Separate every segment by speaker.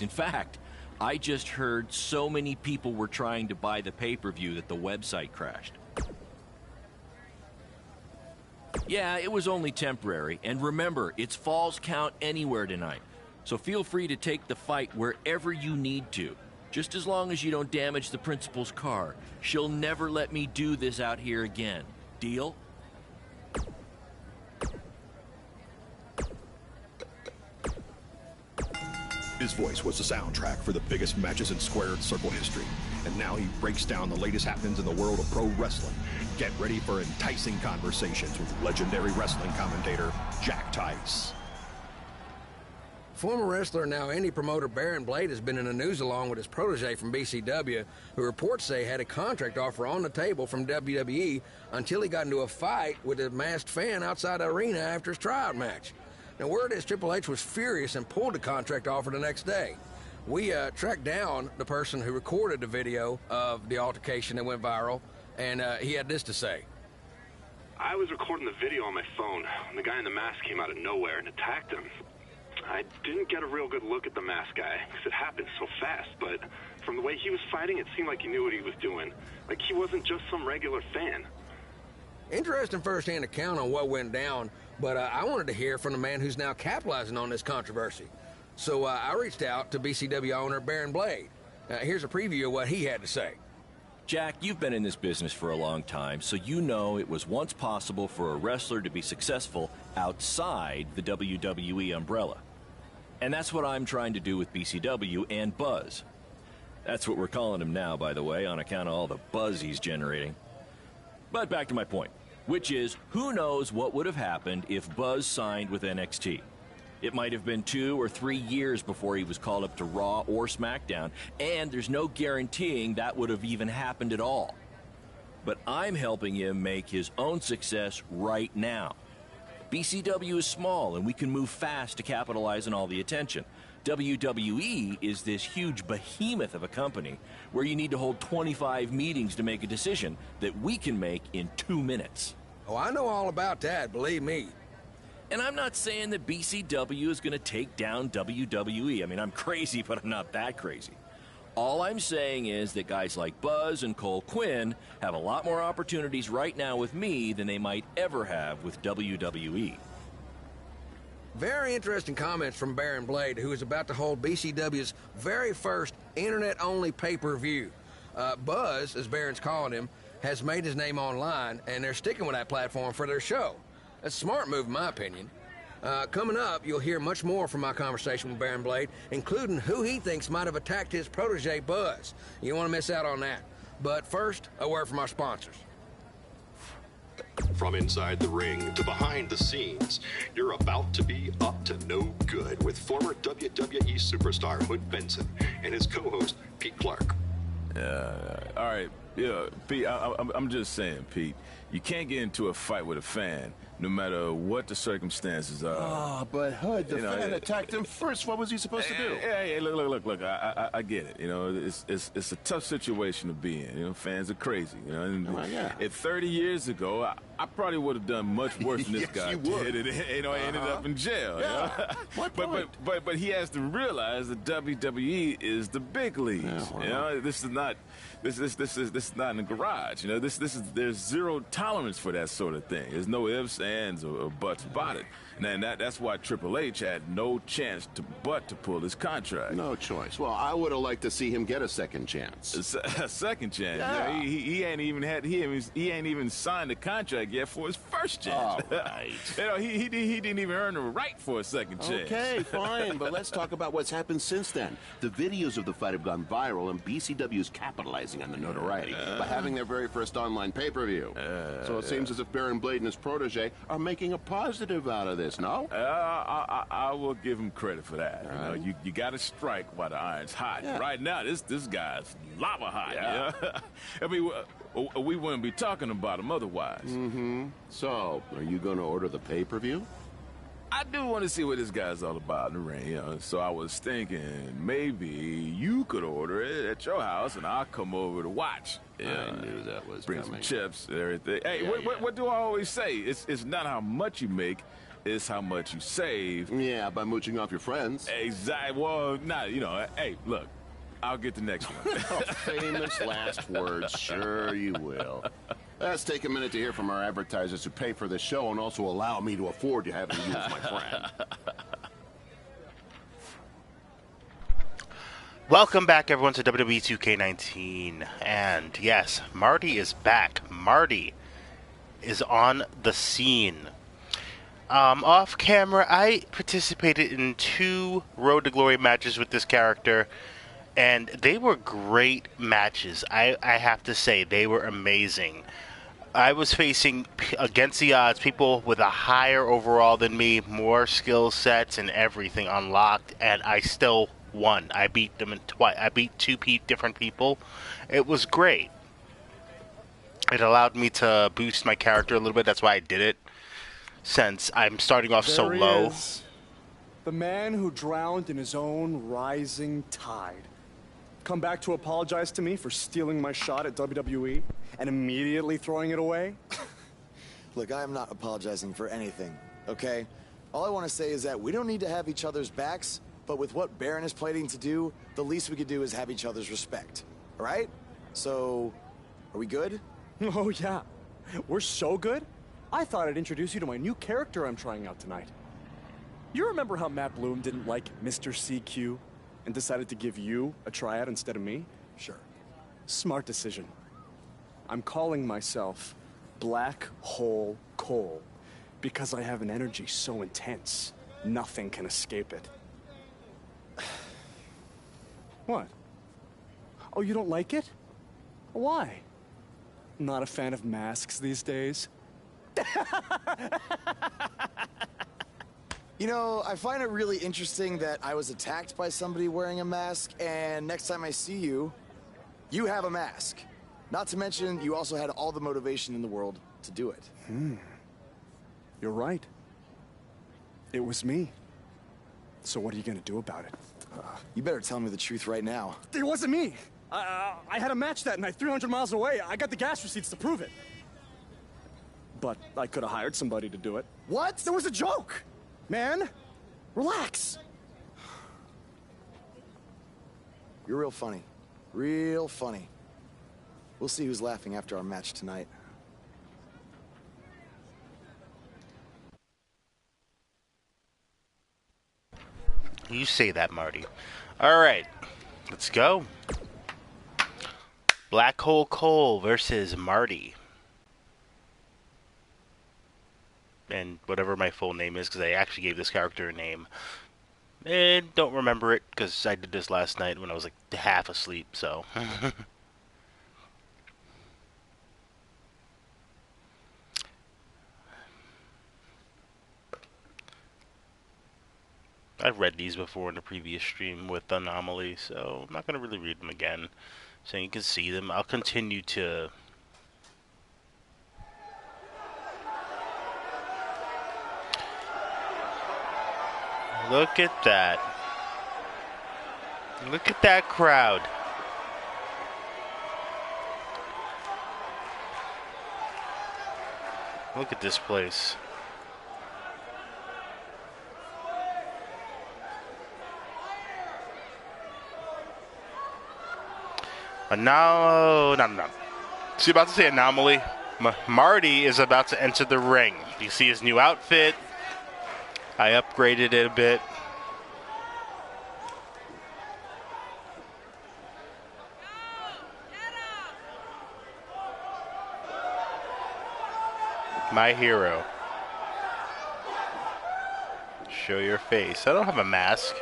Speaker 1: In fact, I just heard so many people were trying to buy the pay-per-view that the website crashed. Yeah, it was only temporary, and remember, it's Falls Count Anywhere tonight. So feel free to take the fight wherever you need to. Just as long as you don't damage the principal's car. She'll never let me do this out here again. Deal?
Speaker 2: His voice was the soundtrack for the biggest matches in squared circle history. And now he breaks down the latest happenings in the world of pro wrestling. Get ready for enticing conversations with legendary wrestling commentator Jack Tice.
Speaker 3: Former wrestler and now indie promoter Baron Blade has been in the news along with his protege from BCW, who reports say had a contract offer on the table from WWE until he got into a fight with a masked fan outside the arena after his tryout match. Now, word is Triple H was furious and pulled the contract offer the next day. We tracked down the person who recorded the video of the altercation that went viral, and he had this to say.
Speaker 4: I was recording the video on my phone when the guy in the mask came out of nowhere and attacked him. I didn't get a real good look at the masked guy because it happened so fast, but from the way he was fighting, it seemed like he knew what he was doing. Like he wasn't just some regular fan.
Speaker 3: Interesting first-hand account on what went down, but I wanted to hear from the man who's now capitalizing on this controversy. So I reached out to BCW owner Baron Blade. Here's a preview of what he had to say.
Speaker 1: Jack, you've been in this business for a long time, so you know it was once possible for a wrestler to be successful outside the WWE umbrella. And that's what I'm trying to do with BCW and Buzz. That's what we're calling him now, by the way, on account of all the buzz he's generating. But back to my point, which is, who knows what would have happened if Buzz signed with NXT? It might have been 2 or 3 years before he was called up to Raw or SmackDown, and there's no guaranteeing that would have even happened at all. But I'm helping him make his own success right now. BCW is small, and we can move fast to capitalize on all the attention. WWE is this huge behemoth of a company where you need to hold 25 meetings to make a decision that we can make in 2 minutes.
Speaker 3: Oh, I know all about that, believe me.
Speaker 1: And I'm not saying that BCW is going to take down WWE. I mean, I'm crazy, but I'm not that crazy. All I'm saying is that guys like Buzz and Cole Quinn have a lot more opportunities right now with me than they might ever have with WWE.
Speaker 3: Very interesting comments from Baron Blade, who is about to hold BCW's very first internet-only pay-per-view. Buzz, as Baron's calling him, has made his name online, and they're sticking with that platform for their show. That's a smart move, in my opinion. Coming up, you'll hear much more from my conversation with Baron Blade, including who he thinks might have attacked his protege, Buzz. You don't want to miss out on that. But first, a word from our sponsors.
Speaker 2: From inside the ring to behind the scenes, you're about to be up to no good with former WWE superstar Hood Benson and his co-host Pete Clark.
Speaker 5: All right, yeah, Pete, I'm just saying, Pete, you can't get into a fight with a fan, no matter what the circumstances are.
Speaker 6: Oh, but Hood, the fan attacked him first. What was he supposed to do?
Speaker 5: Hey, look, I get it. You know, it's a tough situation to be in. You know, fans are crazy. You know, and 30 years ago, I probably would have done much worse than this guy did. And, I ended up in jail.
Speaker 6: Yeah.
Speaker 5: You know? But he has to realize that WWE is the big leagues.
Speaker 6: Yeah, well.
Speaker 5: You know, this is not in the garage. You know, there's zero tolerance for that sort of thing. There's no ifs, ands, or buts about it. And that's why Triple H had no chance to pull his contract.
Speaker 6: No choice. Well, I would have liked to see him get a second chance.
Speaker 5: A second chance.
Speaker 6: Yeah.
Speaker 5: He ain't even signed the contract yet for his first chance.
Speaker 6: All right.
Speaker 5: He didn't even earn the right for a second chance.
Speaker 6: Okay, fine, but let's talk about what's happened since then. The videos of the fight have gone viral, and BCW is capitalizing on the notoriety by having their very first online pay-per-view. So it seems as if Baron Blade and his protege are making a positive out of this, no?
Speaker 5: I will give him credit for that.
Speaker 6: Right.
Speaker 5: You know, you got to strike while the iron's hot.
Speaker 6: Yeah.
Speaker 5: Right now, this guy's lava hot.
Speaker 6: Yeah.
Speaker 5: Yeah? I mean, we wouldn't be talking about him otherwise.
Speaker 6: Mm-hmm. So, are you going to order the pay-per-view?
Speaker 5: I do want to see what this guy's all about in the ring, you know. So I was thinking maybe you could order it at your house, and I'll come over to watch.
Speaker 6: I knew that was
Speaker 5: bring
Speaker 6: coming.
Speaker 5: some chips and everything. Hey,
Speaker 6: Yeah,
Speaker 5: what do I always say? It's not how much you make, It's how much you save.
Speaker 6: Yeah, by mooching off your friends.
Speaker 5: Exactly. Well, not, you know, hey, look, I'll get the next one.
Speaker 6: Famous last words. Sure you will. Let's take a minute to hear from our advertisers who pay for this show and also allow me to afford to have you as my friend.
Speaker 7: Welcome back, everyone, to WWE2K19. And yes, Marty is back. Marty is on the scene. Off camera, I participated in 2 Road to Glory matches with this character, and they were great matches. I have to say, they were amazing. I was facing, against the odds, people with a higher overall than me, more skill sets and everything unlocked, and I still won. I beat them twice. I beat 2 different people. It was great. It allowed me to boost my character a little bit. That's why I did it. Since I'm starting off so low.
Speaker 8: Is, the man who drowned in his own rising tide. Come back to apologize to me for stealing my shot at WWE and immediately throwing it away?
Speaker 9: Look, I am not apologizing for anything, okay? All I want to say is that we don't need to have each other's backs, but with what Baron is planning to do, the least we could do is have each other's respect, all right? So, are we good?
Speaker 8: Oh, yeah. We're so good? I thought I'd introduce you to my new character I'm trying out tonight. You remember how Matt Bloom didn't like Mr. CQ and decided to give you a tryout instead of me?
Speaker 9: Sure.
Speaker 8: Smart decision. I'm calling myself Black Hole Cole because I have an energy so intense, nothing can escape it. What? Oh, you don't like it? Why? Not a fan of masks these days?
Speaker 9: You know, I find it really interesting that I was attacked by somebody wearing a mask, and next time I see you, you have a mask. Not to mention, you also had all the motivation in the world to do it.
Speaker 8: You're right. It was me. So what are you gonna do about it?
Speaker 9: You better tell me the truth right now.
Speaker 8: It wasn't me! I had a match that night, 300 miles away. I got the gas receipts to prove it. But I could have hired somebody to do it.
Speaker 9: What?
Speaker 8: There was a joke! Man, relax.
Speaker 9: You're real funny. Real funny. We'll see who's laughing after our match tonight.
Speaker 7: You say that, Marty. Alright, let's go. Black Hole Cole versus Marty. And whatever my full name is, because I actually gave this character a name. And don't remember it, because I did this last night when I was like half asleep, so. I've read these before in a previous stream with Anomaly, so I'm not going to really read them again. So you can see them. I'll continue to... Look at that. Look at that crowd. Look at this place. No. So you're about to say Anomaly. Marty is about to enter the ring. You see his new outfit. I upgraded it a bit. My hero. Show your face. I don't have a mask.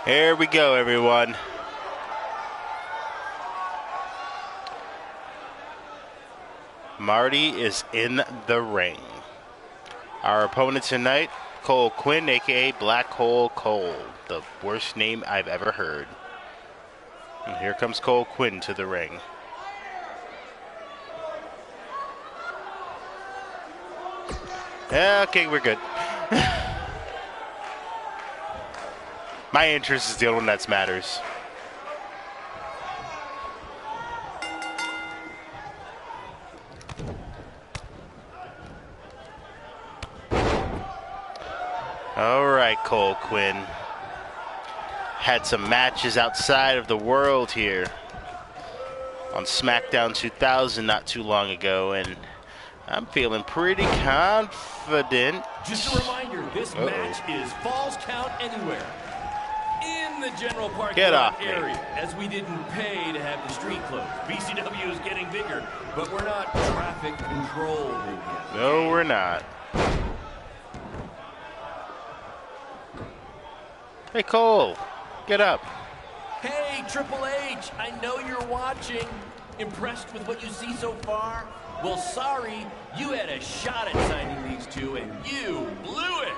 Speaker 7: Here we go, everyone. Marty is in the ring. Our opponent tonight, Cole Quinn, a.k.a. Black Hole Cole. The worst name I've ever heard. And here comes Cole Quinn to the ring. Okay, we're good. My interest is the only one that matters. All right, Cole Quinn. Had some matches outside of the world here on SmackDown 2000 not too long ago, and I'm feeling pretty confident.
Speaker 1: Just a reminder, this match is Falls Count Anywhere in the general parking lot area, as we didn't pay to have the street closed. BCW is getting bigger, but we're not traffic controlled yet.
Speaker 7: No, we're not. Hey, Cole, get up.
Speaker 1: Hey, Triple H, I know you're watching. Impressed with what you see so far? Well, sorry, you had a shot at signing these two, and you blew it.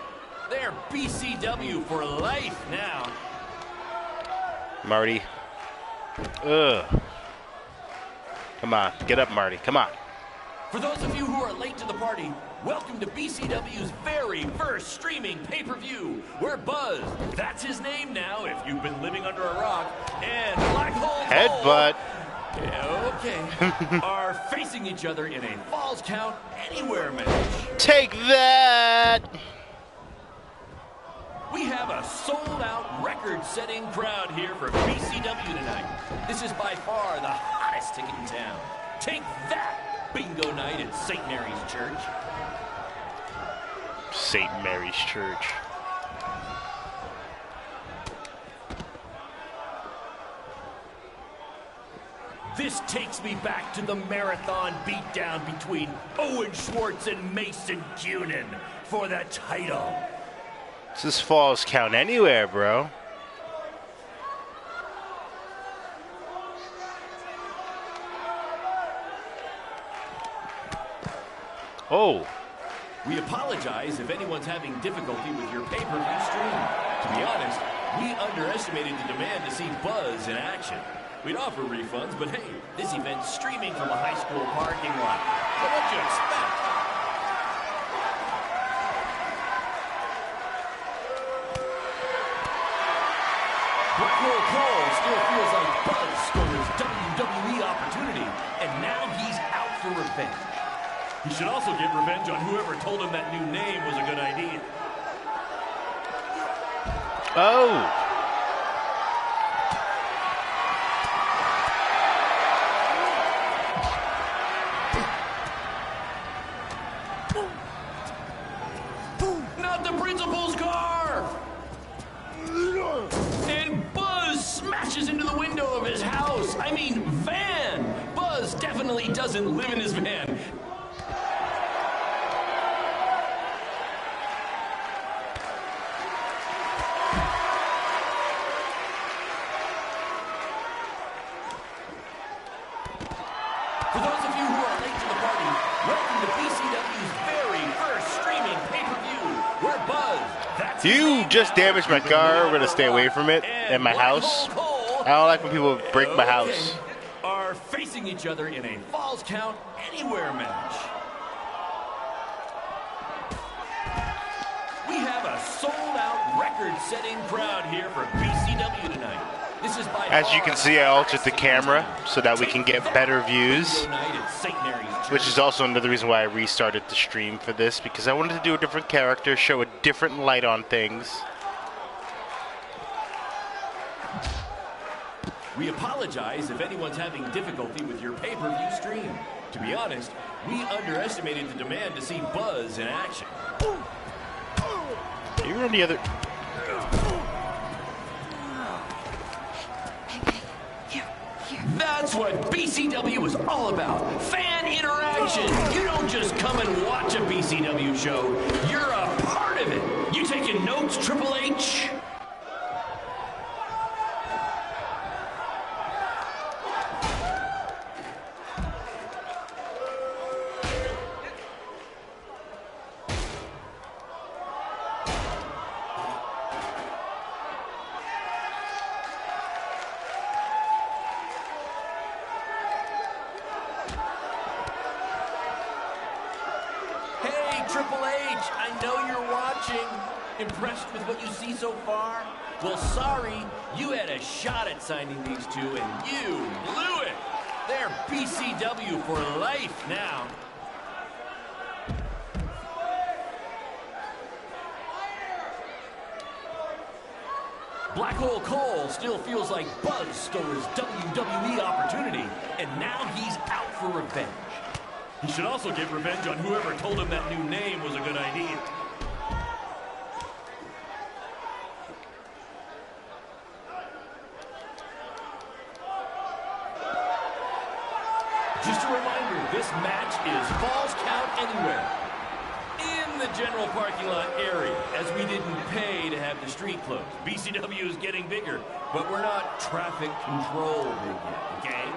Speaker 1: They're BCW for life now.
Speaker 7: Marty. Ugh. Come on, get up, Marty. Come on.
Speaker 1: For those of you who are late to the party, welcome to BCW's very first streaming pay-per-view, where Buzz, that's his name now if you've been living under a rock, and Black Hole
Speaker 7: Headbutt.
Speaker 1: Okay, are facing each other in a Falls Count Anywhere match.
Speaker 7: Take that!
Speaker 1: We have a sold-out, record-setting crowd here for BCW tonight. This is by far the hottest ticket in town. Take that! Bingo night at St. Mary's Church.
Speaker 7: St. Mary's Church.
Speaker 1: This takes me back to the marathon beatdown between Owen Schwartz and Mason Cunin for the title.
Speaker 7: This is Falls Count Anywhere, bro. Oh.
Speaker 1: We apologize if anyone's having difficulty with your pay-per-view stream. To be honest, we underestimated the demand to see Buzz in action. We'd offer refunds, but hey, this event's streaming from a high school parking lot. So what'd you expect? Black Hole Cole still feels like Buzz stole his WWE opportunity, and now he's out for revenge. He should also get revenge on whoever told him that new name was a good idea.
Speaker 7: Oh.
Speaker 1: Not the principal's car! And Buzz smashes into the window of his house. I mean, van. Buzz definitely doesn't live in his van. For those of you who are late to the party, welcome to BCW's very first streaming pay-per-view, where Buzz, that's
Speaker 7: You just damaged my car. We're going to stay away from it and my house. I don't like when people break my house.
Speaker 1: Are facing each other in a Falls Count Anywhere match. We have a sold-out, record-setting crowd here for BCW tonight. This is by
Speaker 7: As you can see, I altered the camera so that we can get better views, which is also another reason why I restarted the stream for this, because I wanted to do a different character, show a different light on things.
Speaker 1: We apologize if anyone's having difficulty with your pay-per-view stream. To be honest, we underestimated the demand to see Buzz in action.
Speaker 7: You're on the other...
Speaker 1: That's what BCW is all about. Fan interaction. You don't just come and watch a BCW show. You're a part of it. You taking notes, Triple H? Triple H, I know you're watching. Impressed with what you see so far? Well, sorry, you had a shot at signing these two, and you blew it. They're BCW for life now. Black Hole Cole still feels like Buzz stole his WWE opportunity, and now he's out for revenge. He should also get revenge on whoever told him that new name was a good idea. Just a reminder, this match is Falls Count Anywhere. In the general parking lot area, as we didn't pay to have the street closed. BCW is getting bigger, but we're not traffic control big yet, okay?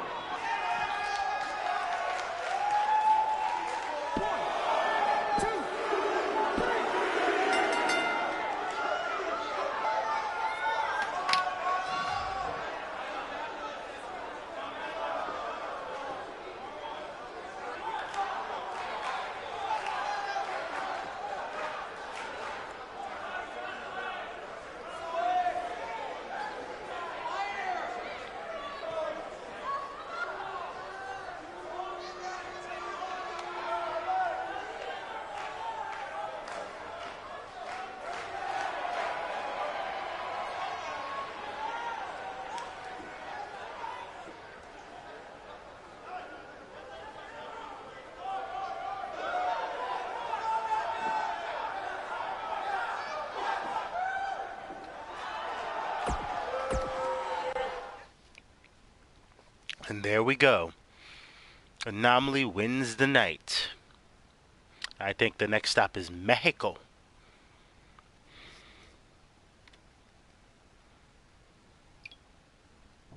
Speaker 7: And there we go. Anomaly wins the night. I think the next stop is Mexico.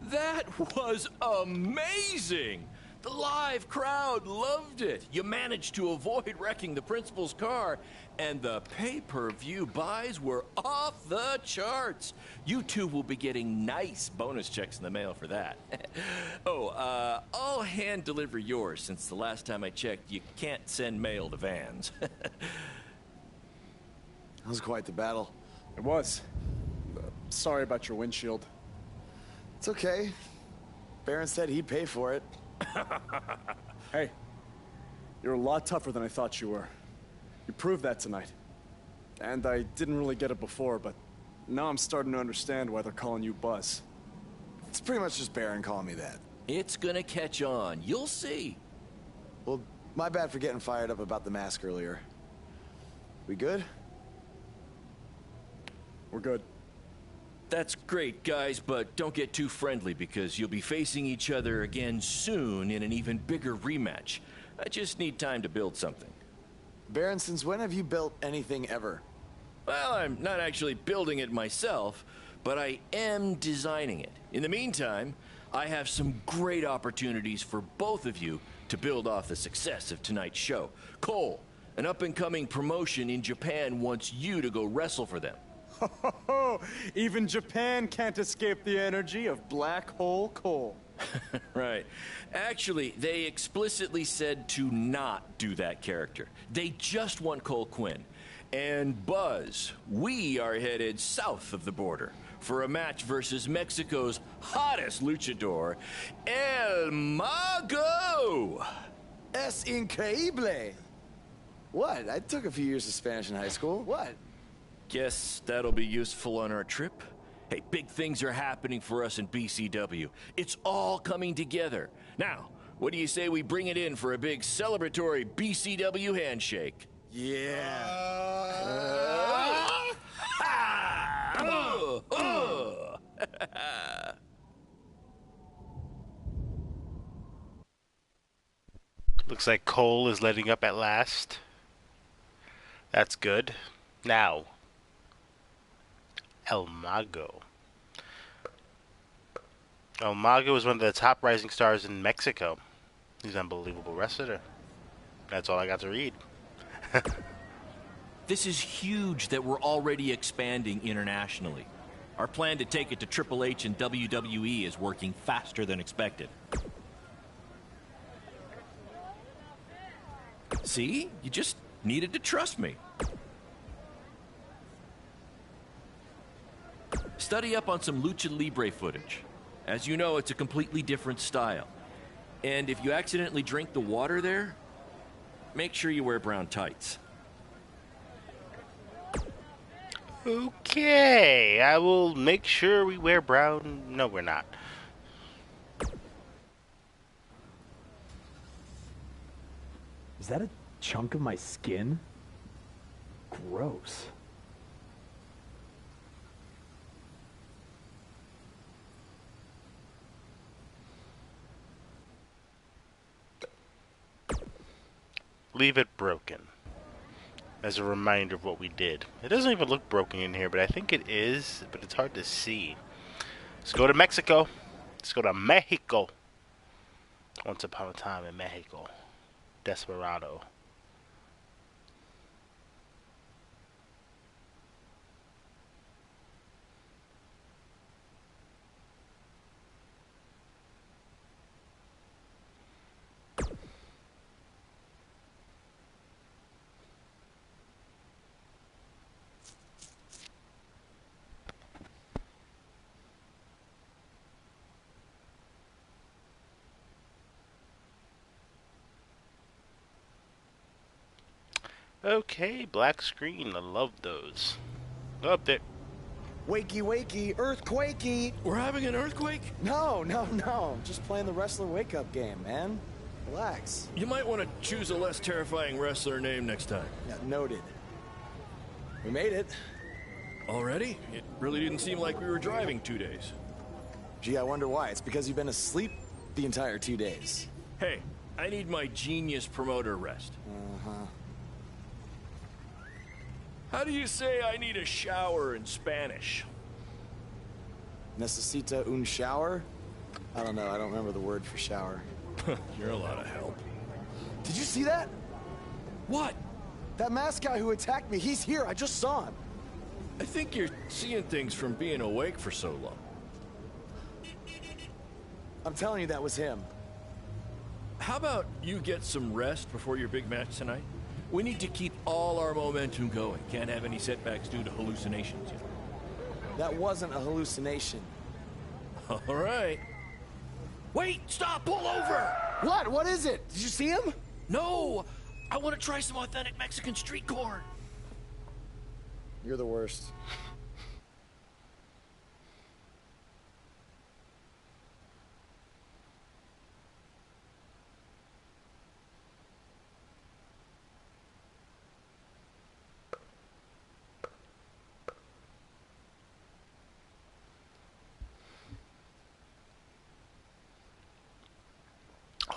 Speaker 1: That was amazing! The live crowd loved it. You managed to avoid wrecking the principal's car, and the pay-per-view buys were off the charts. You two will be getting nice bonus checks in the mail for that. I'll hand deliver yours, since the last time I checked, you can't send mail to vans.
Speaker 9: That was quite the battle.
Speaker 8: It was. Sorry about your windshield.
Speaker 9: It's okay. Baron said he'd pay for it.
Speaker 8: Hey, you're a lot tougher than I thought you were. You proved that tonight. And I didn't really get it before, but now I'm starting to understand why they're calling you Buzz.
Speaker 9: It's pretty much just Baron calling me that.
Speaker 1: It's gonna catch on. You'll see.
Speaker 9: Well, my bad for getting fired up about the mask earlier. We good?
Speaker 8: We're good.
Speaker 1: That's great, guys, but don't get too friendly because you'll be facing each other again soon in an even bigger rematch. I just need time to build something.
Speaker 9: Baron, since when have you built anything ever?
Speaker 1: Well, I'm not actually building it myself, but I am designing it. In the meantime, I have some great opportunities for both of you to build off the success of tonight's show. Cole, an up-and-coming promotion in Japan wants you to go wrestle for them.
Speaker 8: Even Japan can't escape the energy of Black Hole Cole.
Speaker 1: Right. Actually, they explicitly said to not do that character. They just want Cole Quinn. And Buzz, we are headed south of the border for a match versus Mexico's hottest luchador, El Mago!
Speaker 9: Es increíble! What? I took a few years of Spanish in high school. What?
Speaker 1: Guess that'll be useful on our trip. Hey, big things are happening for us in BCW. It's all coming together. Now, what do you say we bring it in for a big celebratory BCW handshake?
Speaker 7: Looks like Cole is letting up at last. That's good. Now, El Mago. El Mago is one of the top rising stars in Mexico. He's an unbelievable wrestler. That's all I got to read.
Speaker 1: This is huge that we're already expanding internationally. Our plan to take it to Triple H and WWE is working faster than expected. See? You just needed to trust me. study up on some lucha libre footage. As you know, it's a completely different style. And if you accidentally drink the water there, make sure you wear brown tights.
Speaker 7: Okay, I will make sure we wear brown. No, we're not.
Speaker 8: Is that a chunk of my skin? Gross.
Speaker 7: Leave it broken. As a reminder of what we did. It doesn't even look broken in here, but I think it is, but it's hard to see. Let's go to Mexico. Let's go to Mexico. Once upon a time in Mexico. Desperado. Okay, black screen. I love those. Up there.
Speaker 9: Wakey, wakey, earthquakey.
Speaker 1: We're having an earthquake?
Speaker 9: No. Just playing the wrestler wake-up game, man. Relax.
Speaker 1: You might want to choose a less terrifying wrestler name next time.
Speaker 9: Yeah, noted. We made it.
Speaker 1: Already? It really didn't seem like we were driving 2 days.
Speaker 9: Gee, I wonder why. It's because you've been asleep the entire 2 days.
Speaker 1: Hey, I need my genius promoter rest.
Speaker 9: Uh-huh.
Speaker 1: How do you say I need a shower in Spanish?
Speaker 9: Necesita un shower? I don't know. I don't remember the word for shower.
Speaker 1: You're a lot of help.
Speaker 9: Did you see that?
Speaker 1: What?
Speaker 9: That masked guy who attacked me, he's here. I just saw him.
Speaker 1: I think you're seeing things from being awake for so long.
Speaker 9: I'm telling you, that was him.
Speaker 1: How about you get some rest before your big match tonight? We need to keep all our momentum going. Can't have any setbacks due to hallucinations, you know.
Speaker 9: That wasn't a hallucination.
Speaker 1: All right. Wait, stop, pull over!
Speaker 9: What? What is it? Did you see him?
Speaker 1: No! I want to try some authentic Mexican street corn.
Speaker 9: You're the worst.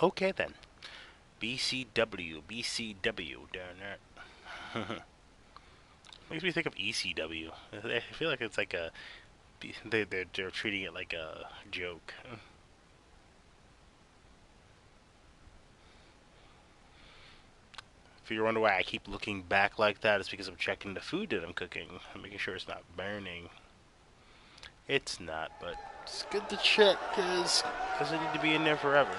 Speaker 7: Okay then. BCW, darn it. Makes me think of ECW. I feel like it's like a... They're treating it like a joke. If you wonder why I keep looking back like that, it's because I'm checking the food that I'm cooking. I'm making sure it's not burning. It's not, but it's good to check because I need to be in there forever.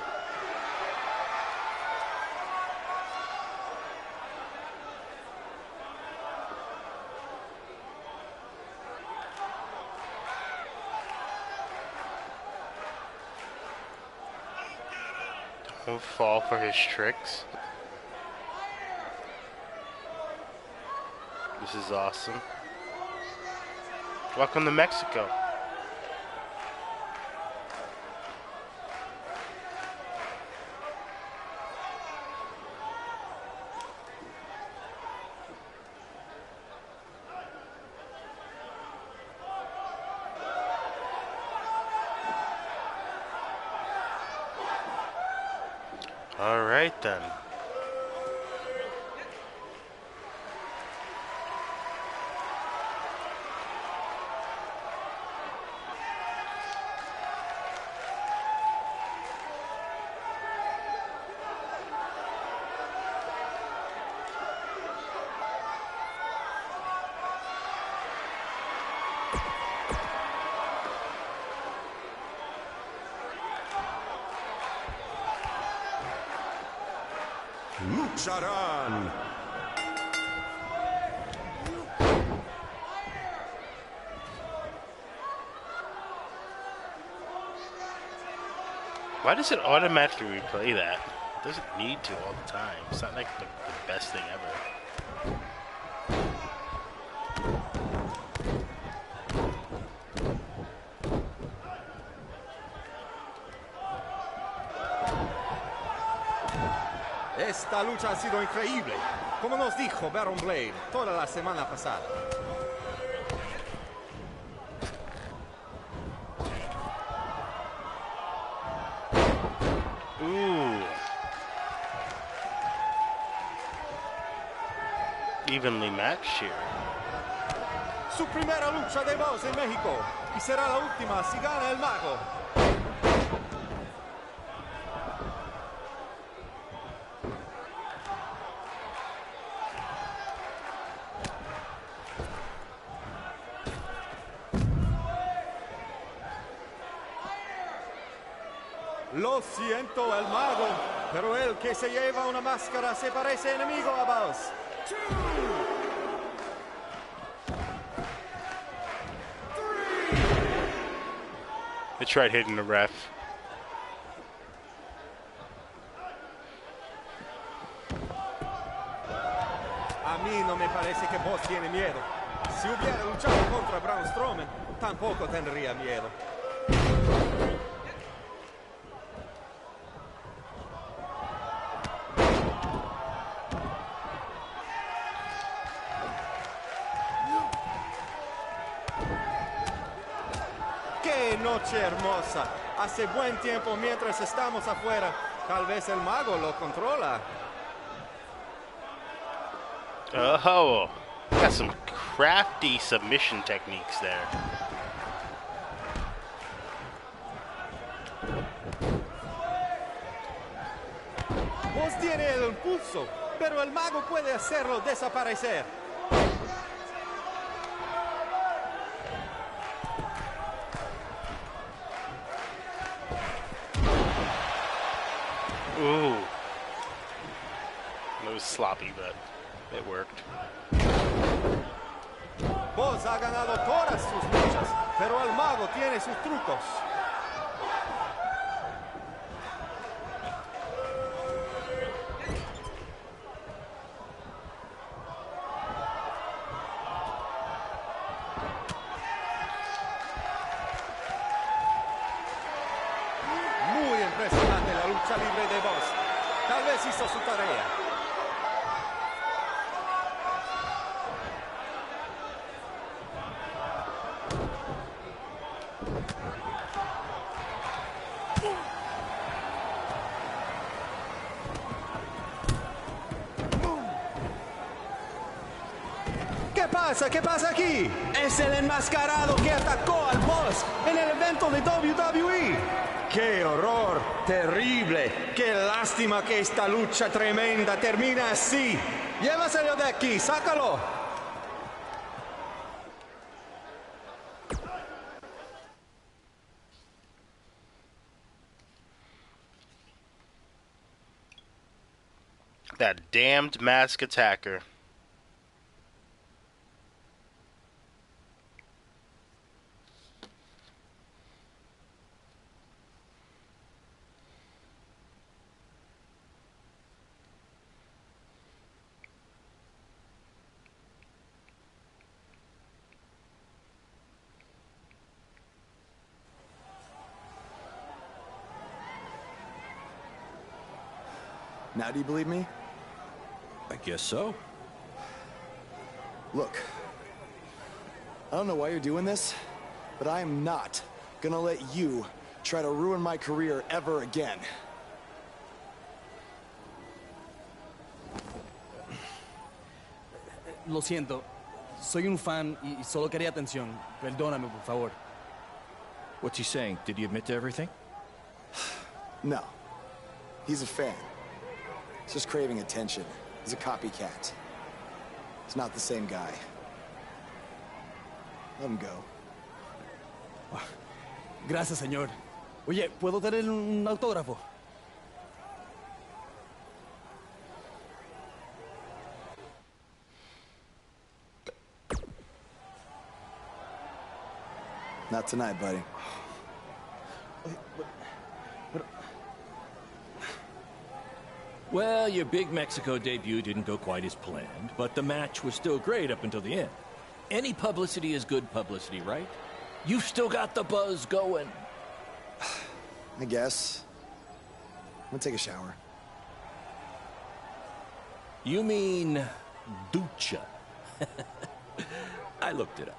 Speaker 7: Don't fall for his tricks. This is awesome. Welcome to Mexico. All right then.
Speaker 10: Lucharan.
Speaker 7: Why does it automatically replay that? It doesn't need to all the time. It's not like the best thing ever.
Speaker 10: Esta lucha ha sido increíble, como nos dijo Baron Blade toda la semana pasada.
Speaker 7: Ooh. Evenly matched here.
Speaker 10: Su primera lucha de voz en México y será la última si gana el mago. Lo siento, el mago, pero el que se lleva una máscara se parece enemigo a vos.
Speaker 7: They tried hitting the ref.
Speaker 10: A mí no me parece que vos tiene miedo. Si hubiera luchado contra Braun Strowman, tampoco tendría miedo. ¡Qué noche hermosa! Hace buen tiempo mientras estamos afuera. Tal vez el mago lo controla.
Speaker 7: Oh, got some crafty submission techniques there.
Speaker 10: Vos tiene el impulso, pero el mago puede hacerlo desaparecer.
Speaker 7: Ooh. It was sloppy, but it worked.
Speaker 10: Vos ha ganado todas sus luchas, pero el mago tiene sus trucos. Muy impresionante la lucha libre de Vos. Tal vez hizo su tarea. ¿Qué pasa? ¿Qué pasa aquí? Es el enmascarado que atacó al boss en el evento de WWE. ¡Qué horror! ¡Terrible! ¡Qué lástima que esta lucha tremenda termina así! ¡Llévaselo de aquí! ¡Sácalo!
Speaker 7: That damned mask attacker.
Speaker 9: Now do you believe me?
Speaker 1: I guess so.
Speaker 9: Look, I don't know why you're doing this, but I am not gonna let you try to ruin my career ever again.
Speaker 11: Lo siento, soy un fan y solo quería atención. Perdóname, por favor.
Speaker 1: What's he saying? Did he admit to everything?
Speaker 9: No. He's a fan. He's just craving attention. He's a copycat. He's not the same guy. Let him go.
Speaker 11: Gracias, señor. Oye, ¿puedo tener un autógrafo?
Speaker 9: Not tonight, buddy.
Speaker 1: Well, your big Mexico debut didn't go quite as planned, but the match was still great up until the end. Any publicity is good publicity, right? You've still got the buzz going.
Speaker 9: I guess. I'm gonna take a shower.
Speaker 1: You mean ducha. I looked it up.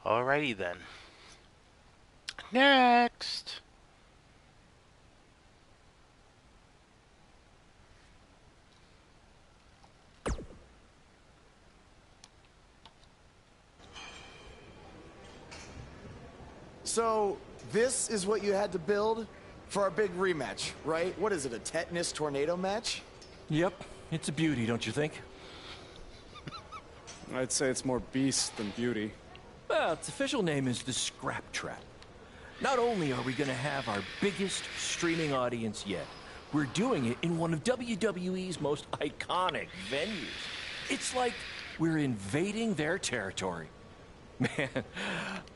Speaker 7: Alrighty then. Next.
Speaker 9: So, this is what you had to build for our big rematch, right? What is it, a tetanus tornado match?
Speaker 1: Yep, it's a beauty, don't you think?
Speaker 8: I'd say it's more beast than beauty.
Speaker 1: Well, its official name is the Scrap Trap. Not only are we going to have our biggest streaming audience yet, we're doing it in one of WWE's most iconic venues. It's like we're invading their territory. Man,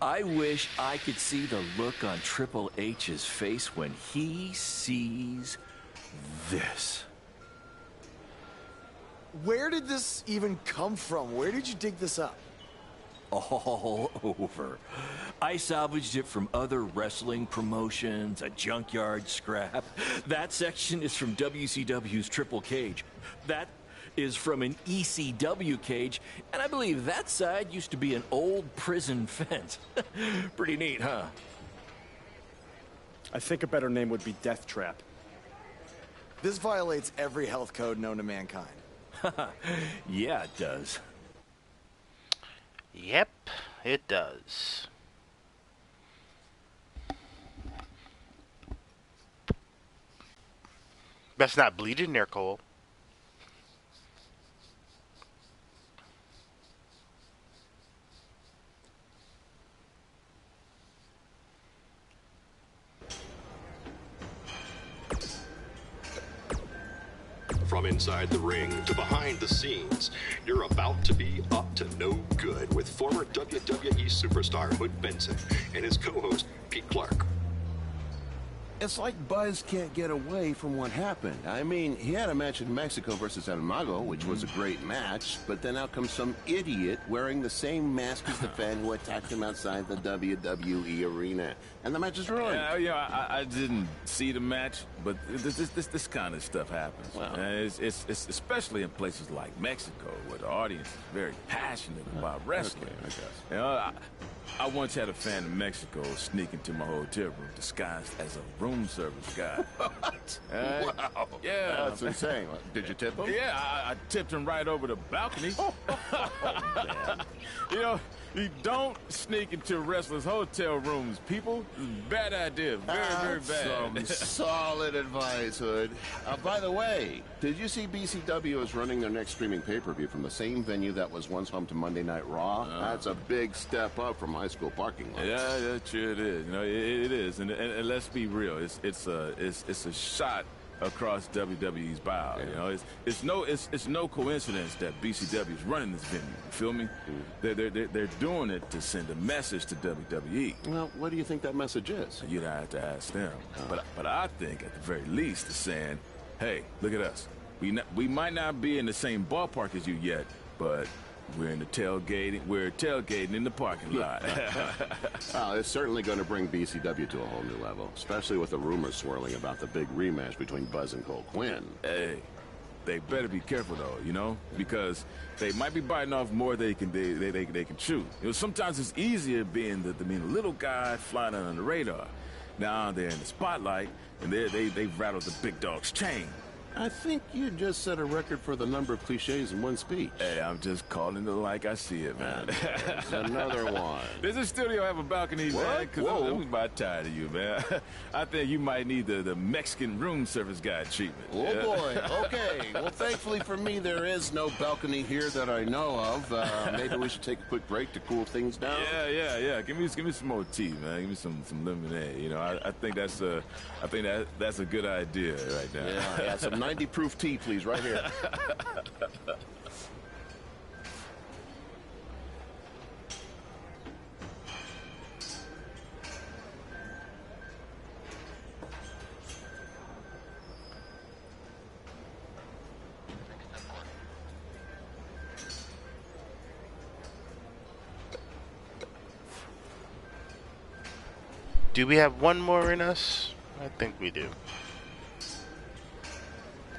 Speaker 1: I wish I could see the look on Triple H's face when he sees this.
Speaker 9: Where did this even come from? Where did you dig this up?
Speaker 1: All over. I salvaged it from other wrestling promotions, a junkyard scrap. That section is from WCW's Triple Cage. That is from an ECW cage, and I believe that side used to be an old prison fence. Pretty neat, huh?
Speaker 8: I think a better name would be Death Trap.
Speaker 9: This violates every health code known to mankind.
Speaker 1: Yeah, it does.
Speaker 7: Yep, it does. Best not bleed in there, Cole.
Speaker 2: From inside the ring to behind the scenes, you're about to be up to no good with former WWE superstar Hood Benson and his co-host Pete Clark.
Speaker 6: It's like Buzz can't get away from what happened. I mean, he had a match in Mexico versus El Mago, which was a great match, but then out comes some idiot wearing the same mask as the fan who attacked him outside the WWE arena. And the match is ruined.
Speaker 5: Yeah, you know, I didn't see the match, but this kind of stuff happens.
Speaker 6: Wow.
Speaker 5: It's especially in places like Mexico, where the audience is very passionate about wrestling.
Speaker 6: Okay, I guess.
Speaker 5: You know, I once had a fan in Mexico sneak into my hotel room disguised as a room service guy.
Speaker 6: What? Wow.
Speaker 5: Yeah.
Speaker 6: That's insane. Did you tip him?
Speaker 5: Yeah, I tipped him right over the balcony.
Speaker 6: Man.
Speaker 5: You know, you don't sneak into wrestlers' hotel rooms, people. Bad idea. Very bad.
Speaker 6: Some solid advice, Hood. By the way, did you see BCW is running their next streaming pay-per-view from the same venue that was once home to Monday Night Raw? That's a big step up from high school parking lots.
Speaker 5: Yeah, sure it is. You know, it is, and let's be real. It's a shot across WWE's bow. Yeah. You know, it's no coincidence that BCW is running this venue. You feel me? They're doing it to send a message to WWE.
Speaker 6: Well, what do you think that message is?
Speaker 5: You'd have to ask them. But I think at the very least it's saying, hey, look at us. We might not be in the same ballpark as you yet, but we're tailgating in the parking lot.
Speaker 6: It's certainly going to bring BCW to a whole new level, especially with the rumors swirling about the big rematch between Buzz and Cole Quinn.
Speaker 5: Hey, they better be careful though, you know, because they might be biting off more they can chew. You know, sometimes it's easier being the little guy flying under the radar. Now they're in the spotlight and they've rattled the big dog's chain.
Speaker 6: I think you just set a record for the number of cliches in one speech.
Speaker 5: Hey, I'm just calling it like I see it, man.
Speaker 6: There's another one.
Speaker 5: Does this studio have a balcony, man? Because I'm about tired of you, man. I think you might need the Mexican room service guy treatment.
Speaker 6: Oh, boy. Okay. Well, thankfully for me, there is no balcony here that I know of. Maybe we should take a quick break to cool things down.
Speaker 5: Yeah. Give me some more tea, man. Give me some lemonade. You know, I think that's a good idea right now.
Speaker 6: Yeah, some 90-proof tea, please, right here.
Speaker 7: Do we have one more in us? I think we do.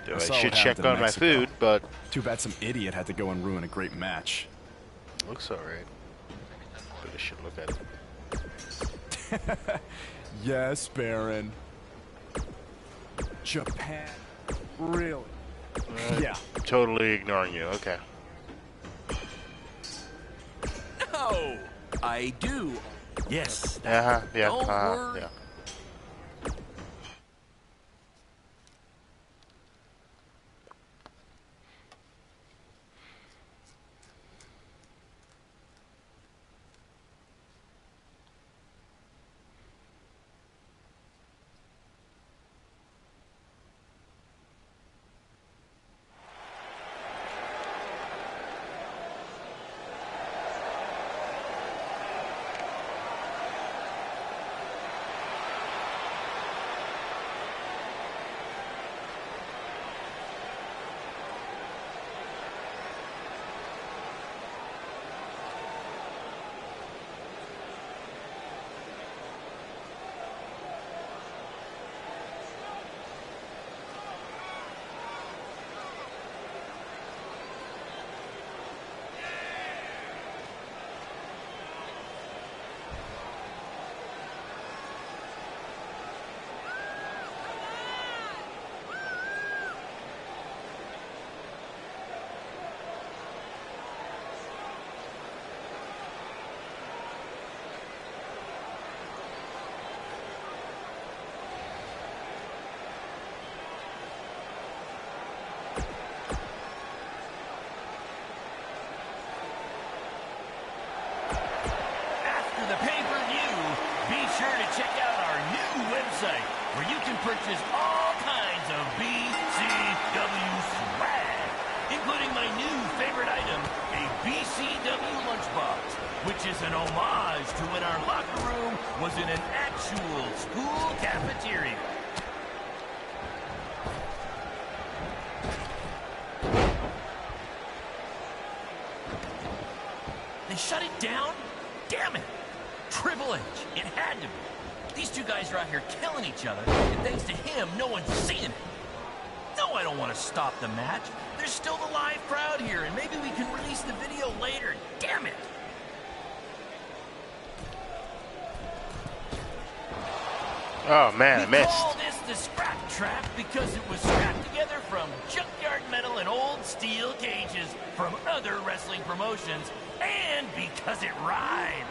Speaker 7: Though I should check on my food, but...
Speaker 8: Too bad some idiot had to go and ruin a great match.
Speaker 7: Looks alright. But I should look at it.
Speaker 8: Yes, Baron. Japan. Really? Yeah.
Speaker 7: Totally ignoring you. Okay.
Speaker 1: No, I do. Yes.
Speaker 7: Yeah.
Speaker 1: Don't worry.
Speaker 7: Yeah.
Speaker 1: Where you can purchase all kinds of BCW swag, including my new favorite item, a BCW lunchbox, which is an homage to when our locker room was in an actual school cafeteria. They shut it down? Damn it! Triple H, it had to be. These two guys are out here killing each other, and thanks to him, no one's seeing it. No, I don't want to stop the match. There's still the live crowd here, and maybe we can release the video later. Damn it!
Speaker 7: Oh, man, I missed.
Speaker 1: We call this the scrap trap because it was scrapped together from junkyard metal and old steel cages from other wrestling promotions, and because it rhymes.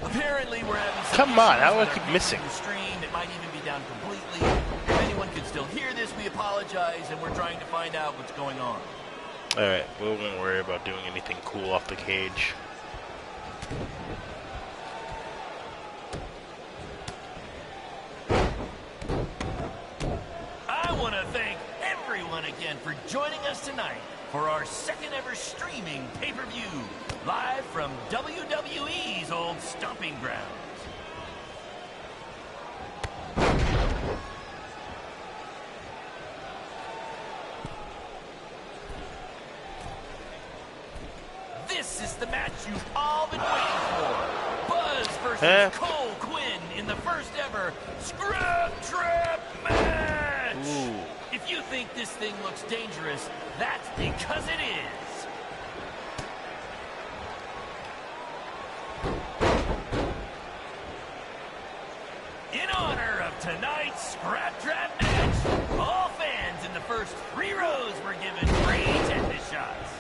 Speaker 1: Apparently, we're having some
Speaker 7: Come on,
Speaker 1: issues
Speaker 7: how do I
Speaker 1: with
Speaker 7: keep
Speaker 1: our
Speaker 7: missing?
Speaker 1: YouTube stream. It might even be down completely. If anyone can still hear this, we apologize, and we're trying to find out what's going on.
Speaker 7: Alright, we won't worry about doing anything cool off the cage.
Speaker 1: I want to thank everyone again for joining us tonight for our second ever streaming pay-per-view, live from WWE's old stomping grounds. This is the match you've all been waiting for. Buzz versus Cole Quinn in the first ever Scrap Trap match.
Speaker 7: Ooh.
Speaker 1: If you think this thing looks dangerous, that's because it is. In honor of tonight's Scrap Trap match, all fans in the first 3 rows were given free tetanus shots.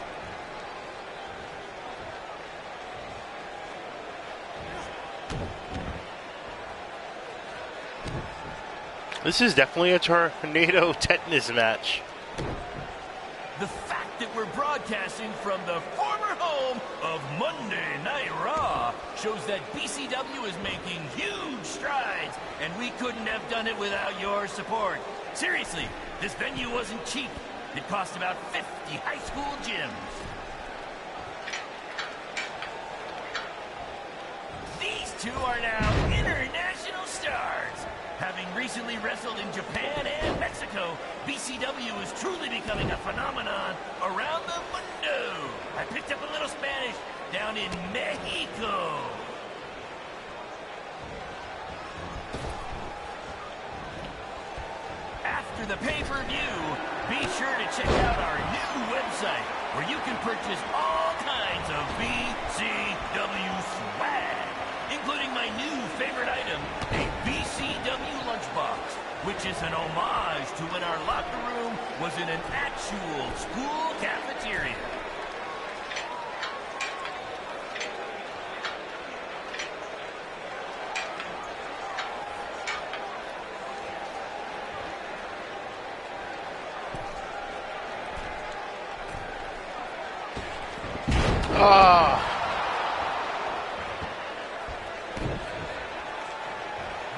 Speaker 7: This is definitely a tornado tetanus match.
Speaker 1: The fact that we're broadcasting from the former home
Speaker 12: of Monday Night Raw shows that BCW is making huge strides, and we couldn't have done it without your support. Seriously, this venue wasn't cheap. It cost about 50 high school gyms. These two are now international stars. Having recently wrestled in Japan and Mexico, BCW is truly becoming a phenomenon around the mundo. I picked up a little Spanish down in Mexico. After the pay-per-view, be sure to check out our new website where you can purchase all kinds of BCW swag, including my new favorite item, a BCW lunchbox, which is an homage to when our locker room was in an actual school cafeteria.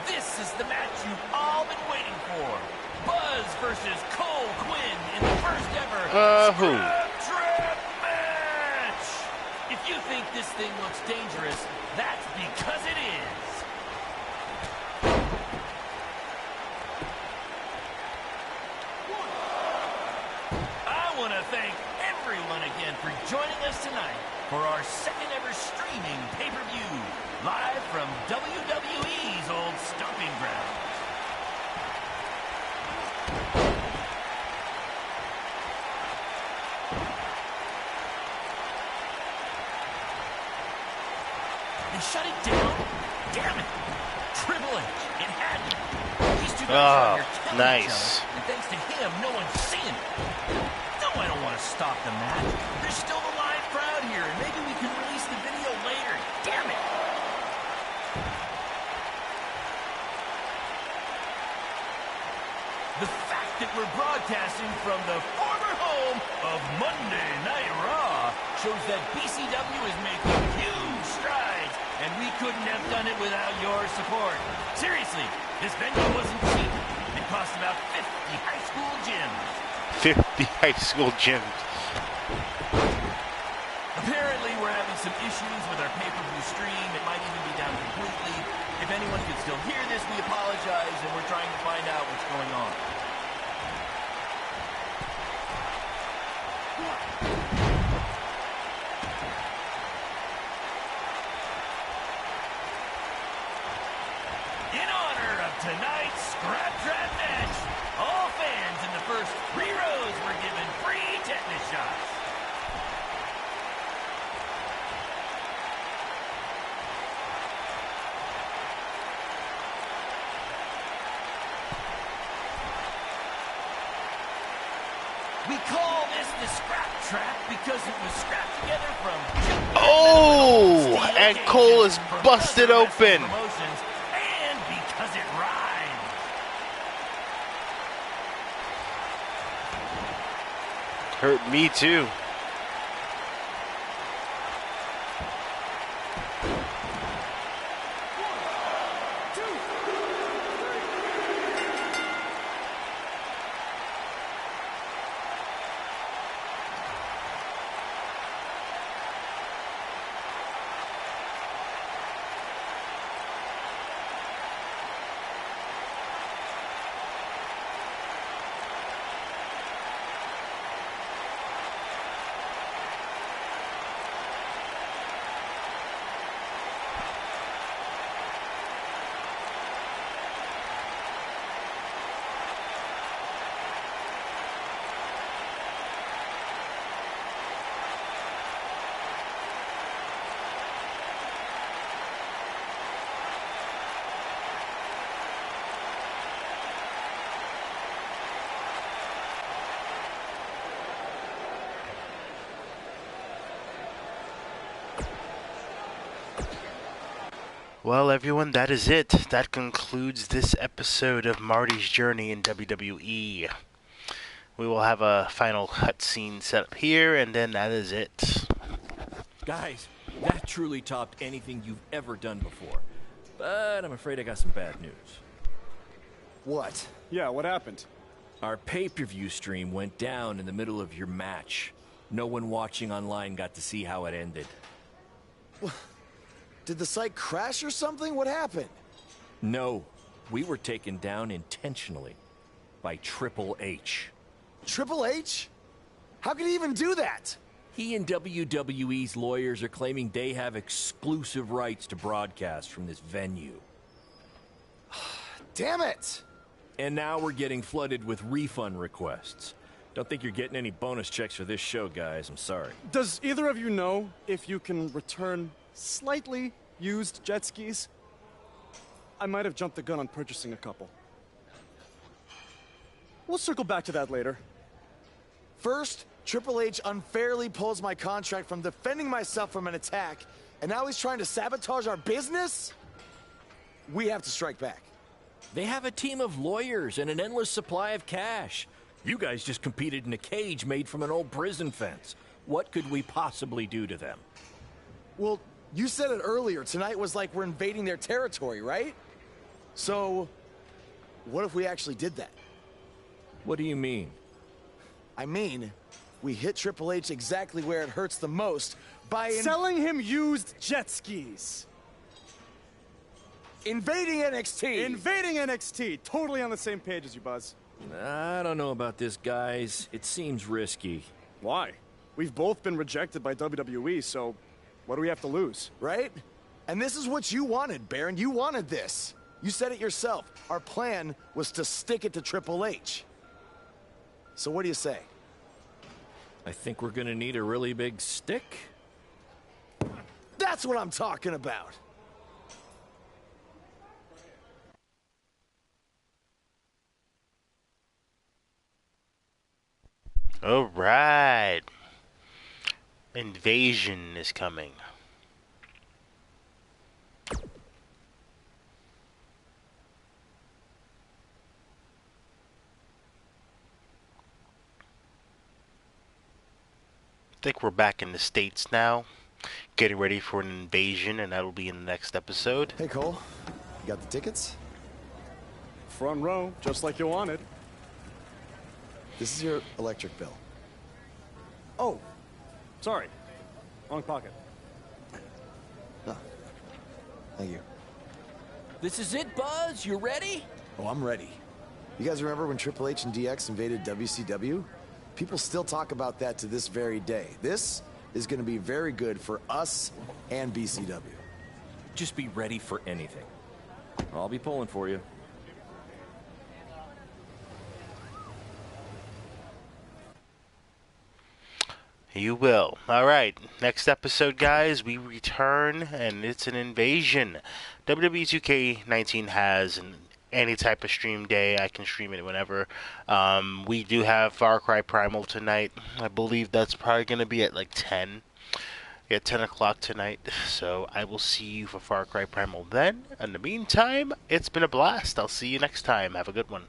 Speaker 12: This is the match you've all been waiting for. Buzz versus Cole Quinn in the first ever Scrap Trap match. If you think this thing looks dangerous, that's because it is. I want to thank everyone again for joining us tonight for our second ever streaming pay-per-view, live from WWE's old stomping grounds. They shut it down? Damn it! Triple H, it had to be. These two guys are here killing
Speaker 7: nice.
Speaker 12: each other, and thanks to him, no one's seeing it. No, I don't want to stop the match. There's still a live crowd here, and maybe we can release the video later. Damn it! The fact that we're broadcasting from the former home of Monday Night Raw shows that BCW is making huge strides, and we couldn't have done it without your support. Seriously, this venue wasn't cheap. It cost about 50 high school gyms.
Speaker 7: 50 high school gyms.
Speaker 12: Apparently, we're having some issues with our pay-per-view stream. It might even be down completely. If anyone can still hear this, we apologize, and we're trying to find out what's going on. In honor of tonight's Scrap Trap match, all fans in the first 3 rows were given free tetanus shots. We call this the Scrap Trap because it was scrapped together from
Speaker 7: Oh, and Cole is busted open.
Speaker 12: promotions, and because it rhymes.
Speaker 7: Hurt me too. Well, everyone, that is it. That concludes this episode of Marty's Journey in WWE. We will have a final cutscene set up here, and then that is it.
Speaker 1: Guys, that truly topped anything you've ever done before. But I'm afraid I got some bad news.
Speaker 9: What?
Speaker 8: Yeah, what happened?
Speaker 1: Our pay-per-view stream went down in the middle of your match. No one watching online got to see how it ended.
Speaker 9: Did the site crash or something? What happened?
Speaker 1: No, we were taken down intentionally by Triple H.
Speaker 9: Triple H? How could he even do that?
Speaker 1: He and WWE's lawyers are claiming they have exclusive rights to broadcast from this venue.
Speaker 9: Damn it!
Speaker 1: And now we're getting flooded with refund requests. Don't think you're getting any bonus checks for this show, guys. I'm sorry.
Speaker 8: Does either of you know if you can return slightly used jet skis? I might have jumped the gun on purchasing a couple. We'll circle back to that later.
Speaker 9: First, Triple H unfairly pulls my contract from defending myself from an attack, and now he's trying to sabotage our business? We have to strike back.
Speaker 1: They have a team of lawyers and an endless supply of cash. You guys just competed in a cage made from an old prison fence. What could we possibly do to them?
Speaker 9: Well, you said it earlier. Tonight was like we're invading their territory, right? So, what if we actually did that?
Speaker 1: What do you mean?
Speaker 9: I mean, we hit Triple H exactly where it hurts the most by
Speaker 8: selling him used jet skis.
Speaker 9: Invading NXT.
Speaker 8: Invading NXT. Totally on the same page as you, Buzz.
Speaker 1: I don't know about this, guys. It seems risky.
Speaker 8: Why? We've both been rejected by WWE, so what do we have to lose?
Speaker 9: Right? And this is what you wanted, Baron. You wanted this. You said it yourself. Our plan was to stick it to Triple H. So what do you say?
Speaker 1: I think we're gonna need a really big stick.
Speaker 9: That's what I'm talking about.
Speaker 7: All right. Invasion is coming. I think we're back in the States now, getting ready for an invasion, and that'll be in the next episode.
Speaker 9: Hey, Cole. You got the tickets?
Speaker 8: Front row, just like you wanted.
Speaker 9: This is your electric bill.
Speaker 8: Oh, sorry. Wrong pocket.
Speaker 9: Oh. Thank you.
Speaker 1: This is it, Buzz? You ready?
Speaker 9: Oh, I'm ready. You guys remember when Triple H and DX invaded WCW? People still talk about that to this very day. This is going to be very good for us and BCW.
Speaker 1: Just be ready for anything. I'll be pulling for you.
Speaker 7: You will. All right. Next episode, guys, we return, and it's an invasion. WWE2K19 has any type of stream day. I can stream it whenever. We do have Far Cry Primal tonight. I believe that's probably going to be at like 10. At 10 o'clock tonight. So I will see you for Far Cry Primal then. In the meantime, it's been a blast. I'll see you next time. Have a good one.